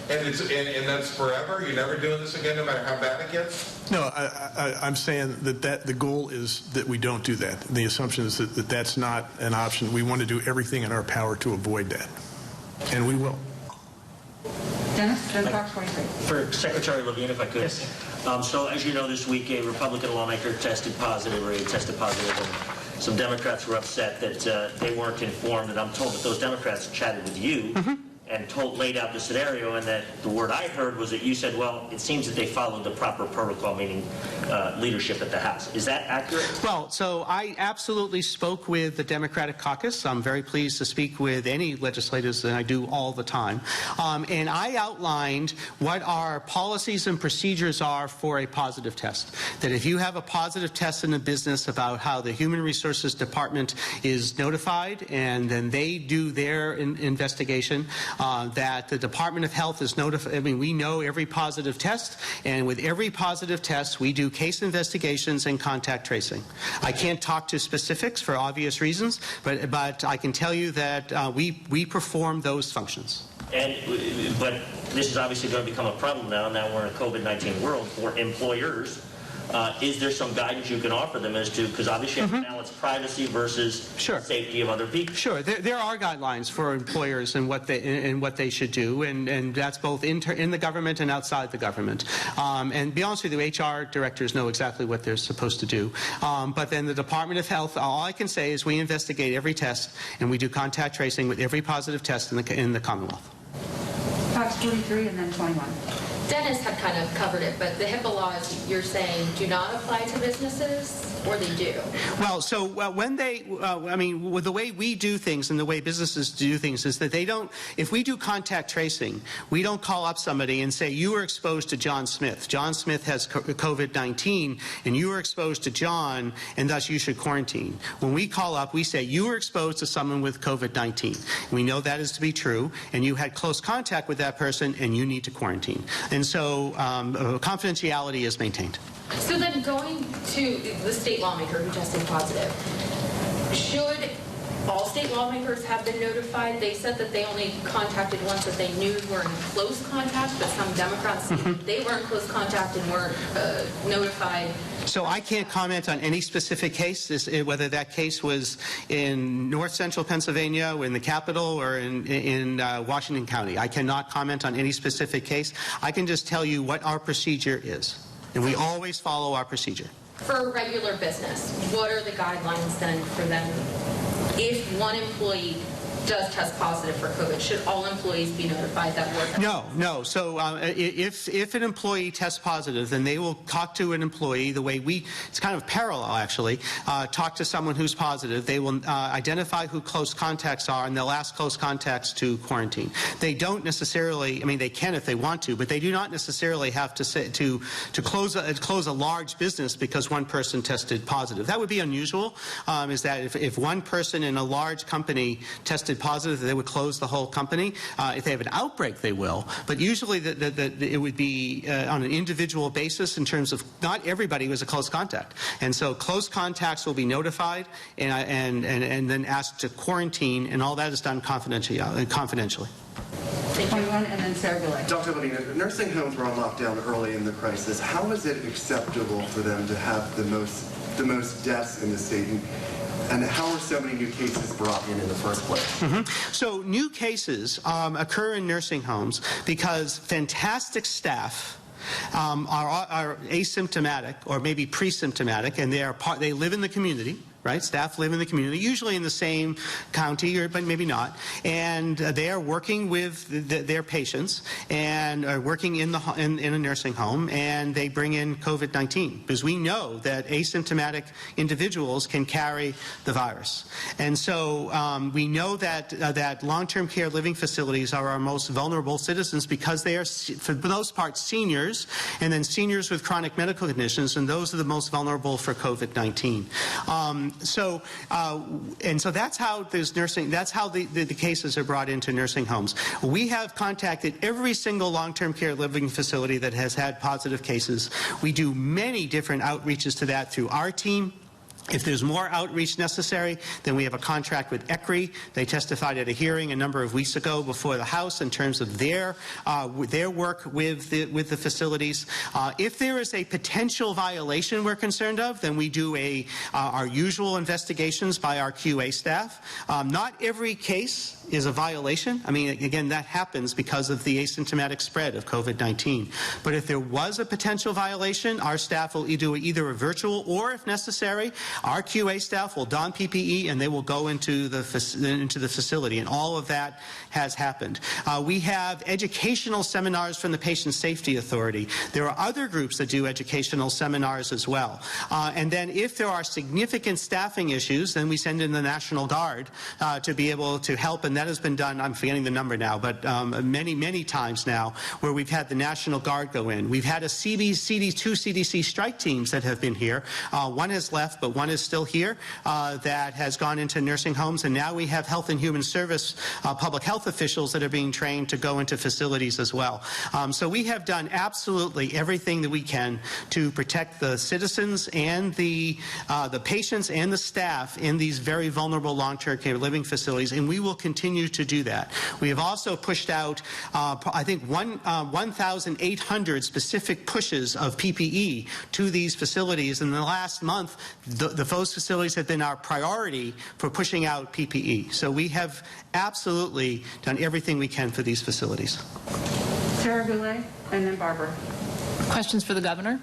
and that's forever. You're never doing this again, no matter how bad it gets. No, I'm saying that the goal is that we don't do that. The assumption is that that's not an option. We want to do everything in our power to avoid that, and we will. Dennis, Fox 43. For Secretary Levine, if I could. Yes. So as you know, this week a Republican lawmaker tested positive, and some Democrats were upset that they weren't informed, and I'm told that those Democrats chatted with you and laid out the scenario, and that the word I heard was that you said, well, it seems that they followed the proper protocol, meaning leadership at the House. Is that accurate? Well, so I absolutely spoke with the Democratic caucus. I'm very pleased to speak with any legislators that I do all the time. And I outlined what our policies and procedures are for a positive test. That if you have a positive test in a business, about how the Human Resources Department is notified, and then they do their investigation. that the Department of Health is notified. I mean, we know every positive test, and with every positive test, we do case investigations and contact tracing. I can't talk to specifics for obvious reasons, but I can tell you that we perform those functions. But this is obviously going to become a problem now we're in a COVID-19 world for employers. Is there some guidance you can offer them as to, because obviously you have to balance privacy versus safety of other people? Sure. There are guidelines for employers and what they should do, and that's both in the government and outside the government. And to be honest with you, HR directors know exactly what they're supposed to do. But then the Department of Health, all I can say is we investigate every test, and we do contact tracing with every positive test in the Commonwealth. Fox 43 and then 21. Dennis had kind of covered it, but the HIPAA laws, you're saying, do not apply to businesses, or they do? Well, so when they, I mean, with the way we do things and the way businesses do things is that they don't, if we do contact tracing, we don't call up somebody and say, you were exposed to John Smith. John Smith has COVID-19, and you were exposed to John, and thus you should quarantine. When we call up, we say, you were exposed to someone with COVID-19. We know that is to be true, and you had close contact with that person, and you need to quarantine. And so confidentiality is maintained. So then going to the state lawmaker who tested positive, should all state lawmakers have been notified? They said that they only contacted ones that they knew were in close contact, but some Democrats, they were in close contact and weren't notified. So I can't comment on any specific case, whether that case was in north central Pennsylvania, or in the capital, or in Washington County. I cannot comment on any specific case. I can just tell you what our procedure is. And we always follow our procedure. For regular business, what are the guidelines then for them? If one employee does test positive for COVID, should all employees be notified that work? No. So if an employee tests positive, then they will talk to an employee the way it's kind of parallel actually, talk to someone who's positive. They will identify who close contacts are, and they'll ask close contacts to quarantine. They don't necessarily, I mean, they can if they want to, but they do not necessarily have to say, to close a large business because one person tested positive. That would be unusual, is that if one person in a large company tested positive, they would close the whole company. If they have an outbreak, they will. But usually it would be on an individual basis in terms of not everybody was a close contact. And so close contacts will be notified and then asked to quarantine, and all that is done confidentially. 21 and then Sarah Goulet. Dr. Levine, nursing homes were on lockdown early in the crisis. How is it acceptable for them to have the most deaths in the state? And how are so many new cases brought in the first place? So new cases occur in nursing homes because fantastic staff are asymptomatic or maybe pre-symptomatic, and they live in the community. Right? Staff live in the community, usually in the same county, but maybe not. And they are working with their patients and are working in a nursing home, and they bring in COVID-19 because we know that asymptomatic individuals can carry the virus. And so we know that long-term care living facilities are our most vulnerable citizens because they are, for the most part, seniors, and then seniors with chronic medical conditions, and those are the most vulnerable for COVID-19. So that's how the cases are brought into nursing homes. We have contacted every single long-term care living facility that has had positive cases. We do many different outreaches to that through our team. If there's more outreach necessary, then we have a contract with ECRI. They testified at a hearing a number of weeks ago before the House in terms of their work with the facilities. If there is a potential violation we're concerned of, then we do our usual investigations by our QA staff. Not every case is a violation. I mean, again, that happens because of the asymptomatic spread of COVID-19. But if there was a potential violation, our staff will do either a virtual or, if necessary, our QA staff will don PPE and they will go into the facility, and all of that has happened. We have educational seminars from the Patient Safety Authority. There are other groups that do educational seminars as well. And then if there are significant staffing issues, then we send in the National Guard to be able to help, and that has been done, I'm forgetting the number now, but many times now where we've had the National Guard go in. We've had two CDC strike teams that have been here. One has left, but one one is still here, that has gone into nursing homes, and now we have Health and Human Service public health officials that are being trained to go into facilities as well. So we have done absolutely everything that we can to protect the citizens and the patients and the staff in these very vulnerable long-term care living facilities, and we will continue to do that. We have also pushed out, I think, 1,800 specific pushes of PPE to these facilities. In the last month, those facilities have been our priority for pushing out PPE. So we have absolutely done everything we can for these facilities. Sarah Goulet, and then Barbara. Questions for the governor?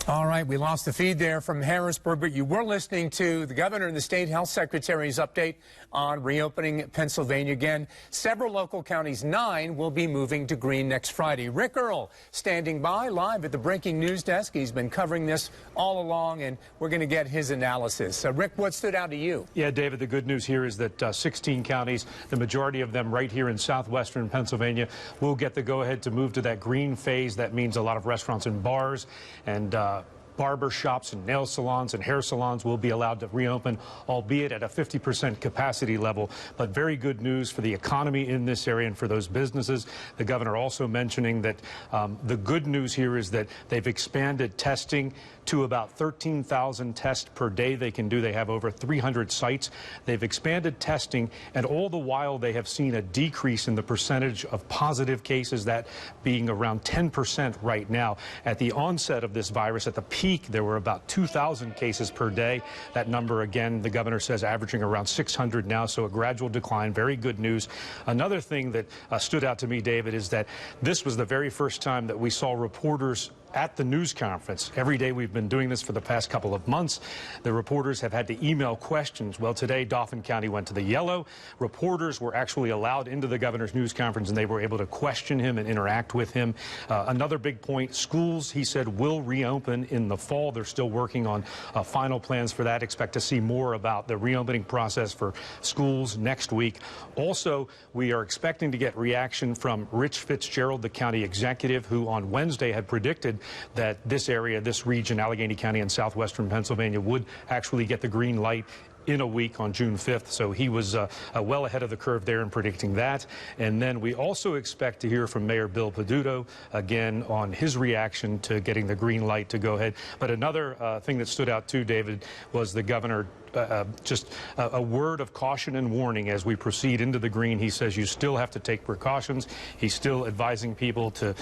All right, we lost the feed there from Harrisburg, but you were listening to the governor and the state health secretary's update on reopening Pennsylvania. Again, several local counties, 9, will be moving to green next Friday. Rick Earl standing by live at the breaking news desk. He's been covering this all along, and we're going to get his analysis. Rick, what stood out to you? Yeah, David, the good news here is that 16 counties, the majority of them right here in southwestern Pennsylvania, will get the go-ahead to move to that green phase. That means a lot of restaurants and bars and barber shops and nail salons and hair salons will be allowed to reopen, albeit at a 50% capacity level. But very good news for the economy in this area and for those businesses. The governor also mentioning that the good news here is that they've expanded testing to about 13,000 tests per day they can do. They have over 300 sites. They've expanded testing, and all the while they have seen a decrease in the percentage of positive cases, that being around 10% right now. At the onset of this virus, at the peak, there were about 2,000 cases per day. That number, again, the governor says averaging around 600 now, so a gradual decline. Very good news. Another thing that stood out to me, David, is that this was the very first time that we saw reporters at the news conference. Every day we've been doing this for the past couple of months. The reporters have had to email questions. Well, today Dauphin County went to the yellow. Reporters were actually allowed into the governor's news conference, and they were able to question him and interact with him. Another big point, schools, he said, will reopen in the fall. They're still working on final plans for that. Expect to see more about the reopening process for schools next week. Also, we are expecting to get reaction from Rich Fitzgerald, the county executive, who on Wednesday had predicted that this area, this region, Allegheny County and southwestern Pennsylvania, would actually get the green light in a week on June 5th. So he was well ahead of the curve there in predicting that. And then we also expect to hear from Mayor Bill Peduto again on his reaction to getting the green light to go ahead. But another thing that stood out too, David, was the governor just a word of caution and warning as we proceed into the green. He says you still have to take precautions. He's still advising people to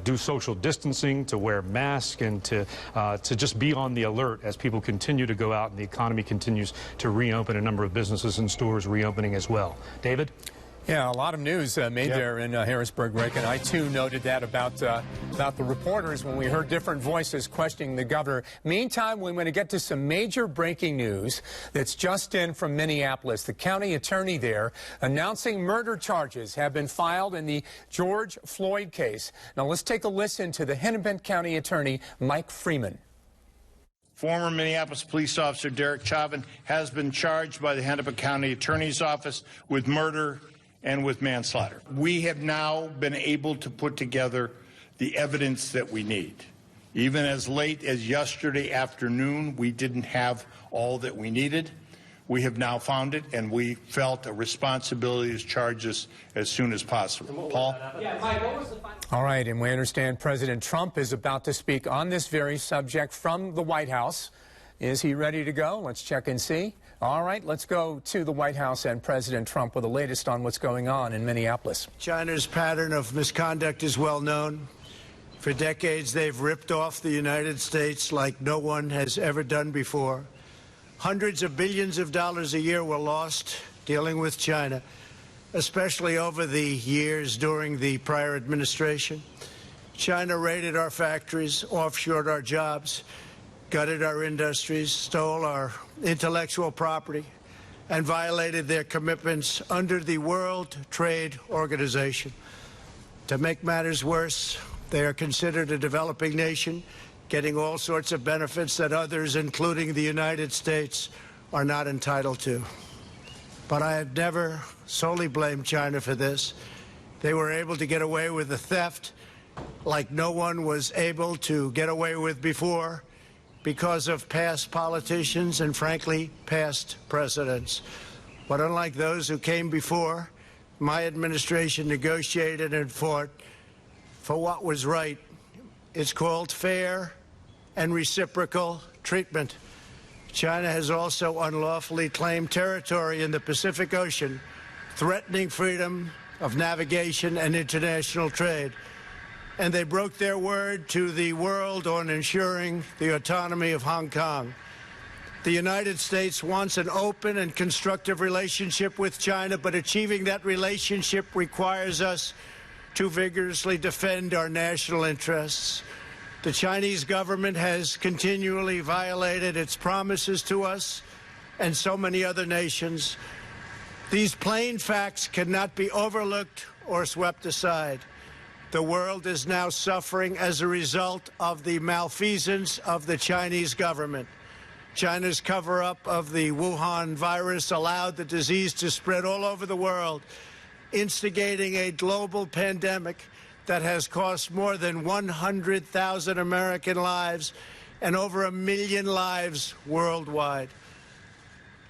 do social distancing, to wear masks, and to just be on the alert as people continue to go out and the economy continues to reopen. A number of businesses and stores reopening as well. David? Yeah, a lot of news made there in Harrisburg, Rick, and I too noted that about the reporters when we heard different voices questioning the governor. Meantime, we're going to get to some major breaking news that's just in from Minneapolis. The county attorney there announcing murder charges have been filed in the George Floyd case. Now let's take a listen to the Hennepin County attorney, Mike Freeman. Former Minneapolis police officer Derek Chauvin has been charged by the Hennepin County Attorney's Office with murder and with manslaughter. We have now been able to put together the evidence that we need. Even as late as yesterday afternoon, we didn't have all that we needed. We have now found it, and we felt a responsibility to charge this as soon as possible. Paul? Yeah, Mike, what was the final? All right, and we understand President Trump is about to speak on this very subject from the White House. Is he ready to go? Let's check and see. All right, let's go to the White House and President Trump with the latest on what's going on in Minneapolis. China's pattern of misconduct is well known. For decades, they've ripped off the United States like no one has ever done before. Hundreds of billions of dollars a year were lost dealing with China, especially over the years during the prior administration. China raided our factories, offshored our jobs, gutted our industries, stole our intellectual property, and violated their commitments under the World Trade Organization. To make matters worse, they are considered a developing nation, getting all sorts of benefits that others, including the United States, are not entitled to. But I have never solely blamed China for this. They were able to get away with the theft like no one was able to get away with before because of past politicians and, frankly, past presidents. But unlike those who came before, my administration negotiated and fought for what was right. It's called fair and reciprocal treatment. China has also unlawfully claimed territory in the Pacific Ocean, threatening freedom of navigation and international trade. And they broke their word to the world on ensuring the autonomy of Hong Kong. The United States wants an open and constructive relationship with China, but achieving that relationship requires us to vigorously defend our national interests. The Chinese government has continually violated its promises to us and so many other nations. These plain facts cannot be overlooked or swept aside. The world is now suffering as a result of the malfeasance of the Chinese government. China's cover-up of the Wuhan virus allowed the disease to spread all over the world, instigating a global pandemic that has cost more than 100,000 American lives and over 1 million lives worldwide.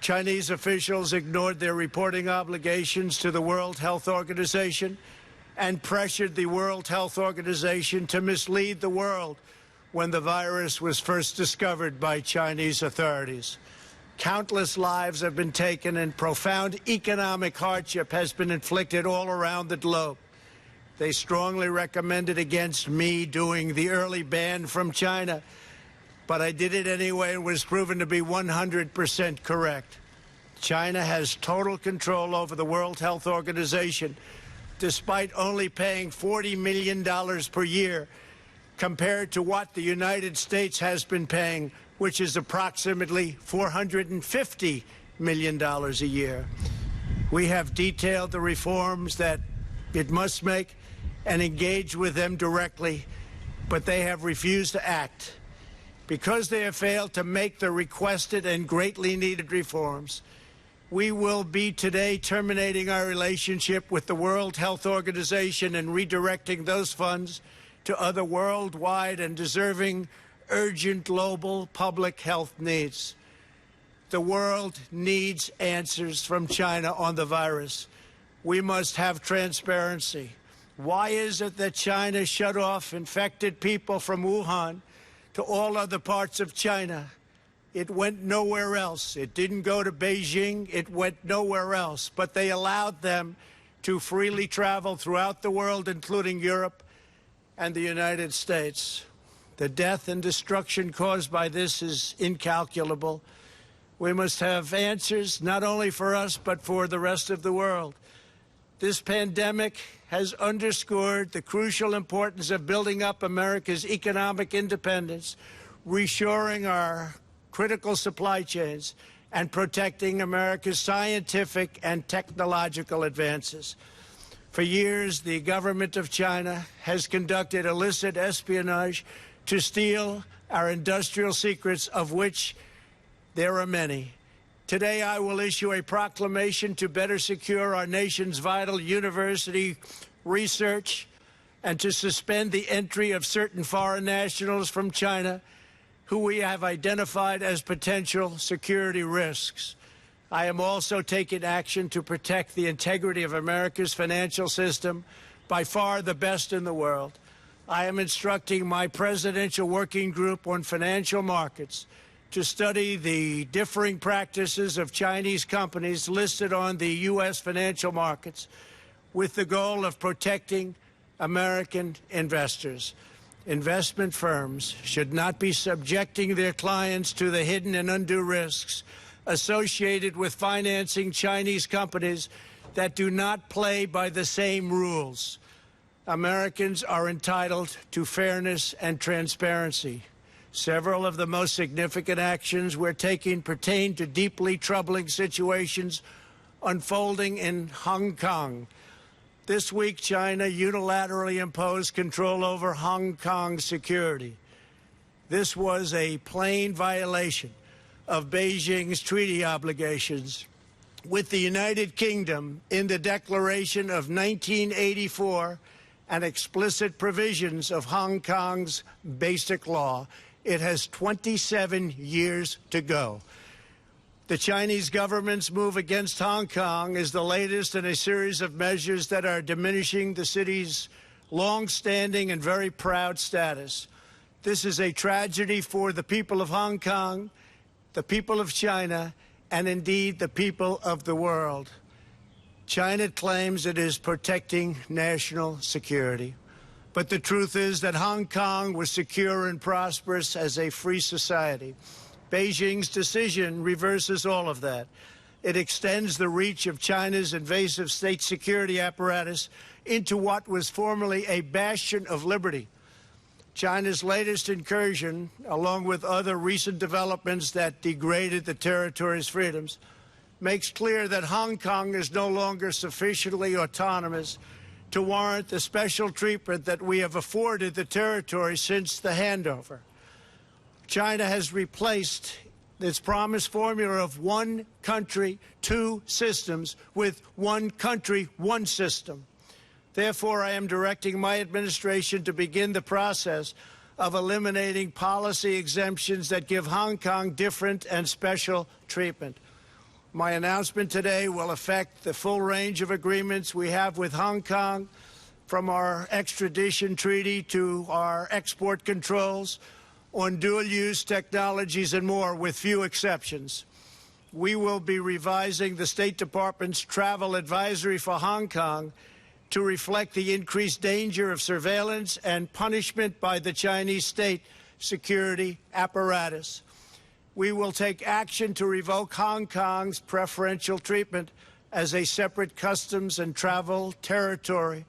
Chinese officials ignored their reporting obligations to the World Health Organization and pressured the World Health Organization to mislead the world when the virus was first discovered by Chinese authorities. Countless lives have been taken and profound economic hardship has been inflicted all around the globe. They strongly recommended against me doing the early ban from China, but I did it anyway and was proven to be 100% correct. China has total control over the World Health Organization, despite only paying $40 million per year compared to what the United States has been paying, which is approximately $450 million a year. We have detailed the reforms that it must make and engage with them directly, but they have refused to act. Because they have failed to make the requested and greatly needed reforms, we will be today terminating our relationship with the World Health Organization and redirecting those funds to other worldwide and deserving urgent global public health needs. The world needs answers from China on the virus. We must have transparency. Why is it that China shut off infected people from Wuhan to all other parts of China? It went nowhere else. It didn't go to Beijing. It went nowhere else. But they allowed them to freely travel throughout the world, including Europe and the United States. The death and destruction caused by this is incalculable. We must have answers, not only for us, but for the rest of the world. This pandemic has underscored the crucial importance of building up America's economic independence, reshoring our critical supply chains, and protecting America's scientific and technological advances. For years, the government of China has conducted illicit espionage to steal our industrial secrets, of which there are many. Today, I will issue a proclamation to better secure our nation's vital university research and to suspend the entry of certain foreign nationals from China who we have identified as potential security risks. I am also taking action to protect the integrity of America's financial system, by far the best in the world. I am instructing my presidential working group on financial markets to study the differing practices of Chinese companies listed on the U.S. financial markets with the goal of protecting American investors. Investment firms should not be subjecting their clients to the hidden and undue risks associated with financing Chinese companies that do not play by the same rules. Americans are entitled to fairness and transparency. Several of the most significant actions we're taking pertain to deeply troubling situations unfolding in Hong Kong. This week, China unilaterally imposed control over Hong Kong's security. This was a plain violation of Beijing's treaty obligations. with the United Kingdom in the Declaration of 1984 and explicit provisions of Hong Kong's basic law. It has 27 years to go. The Chinese government's move against Hong Kong is the latest in a series of measures that are diminishing the city's long-standing and very proud status. This is a tragedy for the people of Hong Kong, the people of China, and indeed the people of the world. China claims it is protecting national security. But the truth is that Hong Kong was secure and prosperous as a free society. Beijing's decision reverses all of that. It extends the reach of China's invasive state security apparatus into what was formerly a bastion of liberty. China's latest incursion, along with other recent developments that degraded the territory's freedoms, makes clear that Hong Kong is no longer sufficiently autonomous to warrant the special treatment that we have afforded the territory since the handover. China has replaced its promised formula of one country, two systems with one country, one system. Therefore, I am directing my administration to begin the process of eliminating policy exemptions that give Hong Kong different and special treatment. My announcement today will affect the full range of agreements we have with Hong Kong, from our extradition treaty to our export controls on dual-use technologies and more, with few exceptions. We will be revising the State Department's travel advisory for Hong Kong to reflect the increased danger of surveillance and punishment by the Chinese state security apparatus. We will take action to revoke Hong Kong's preferential treatment as a separate customs and travel territory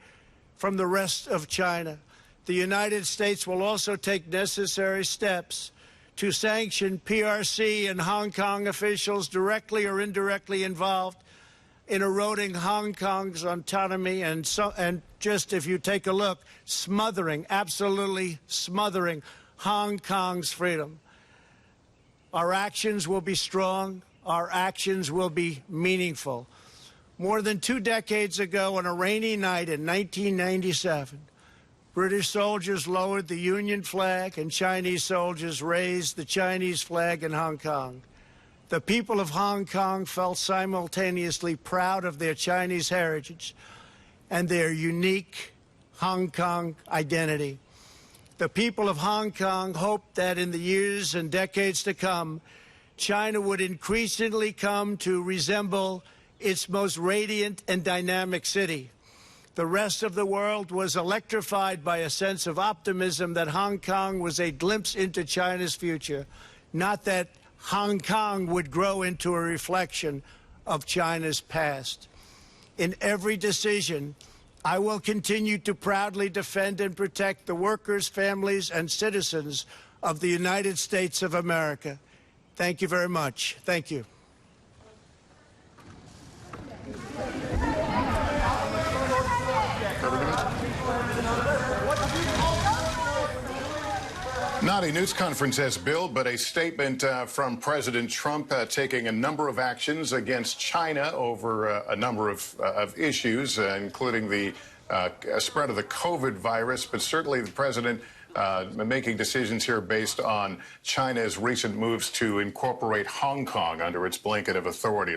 from the rest of China. The United States will also take necessary steps to sanction PRC and Hong Kong officials directly or indirectly involved in eroding Hong Kong's autonomy and just, if you take a look, absolutely smothering Hong Kong's freedom. Our actions will be strong. Our actions will be meaningful. More than 2 decades ago, on a rainy night in 1997, British soldiers lowered the Union flag and Chinese soldiers raised the Chinese flag in Hong Kong. The people of Hong Kong felt simultaneously proud of their Chinese heritage and their unique Hong Kong identity. The people of Hong Kong hoped that in the years and decades to come, China would increasingly come to resemble its most radiant and dynamic city. The rest of the world was electrified by a sense of optimism that Hong Kong was a glimpse into China's future, not that Hong Kong would grow into a reflection of China's past. In every decision, I will continue to proudly defend and protect the workers, families, and citizens of the United States of America. Thank you very much. Thank you. Not a news conference as billed, but a statement from President Trump taking a number of actions against China over a number of issues, including the spread of the COVID virus. But certainly the president making decisions here based on China's recent moves to incorporate Hong Kong under its blanket of authority.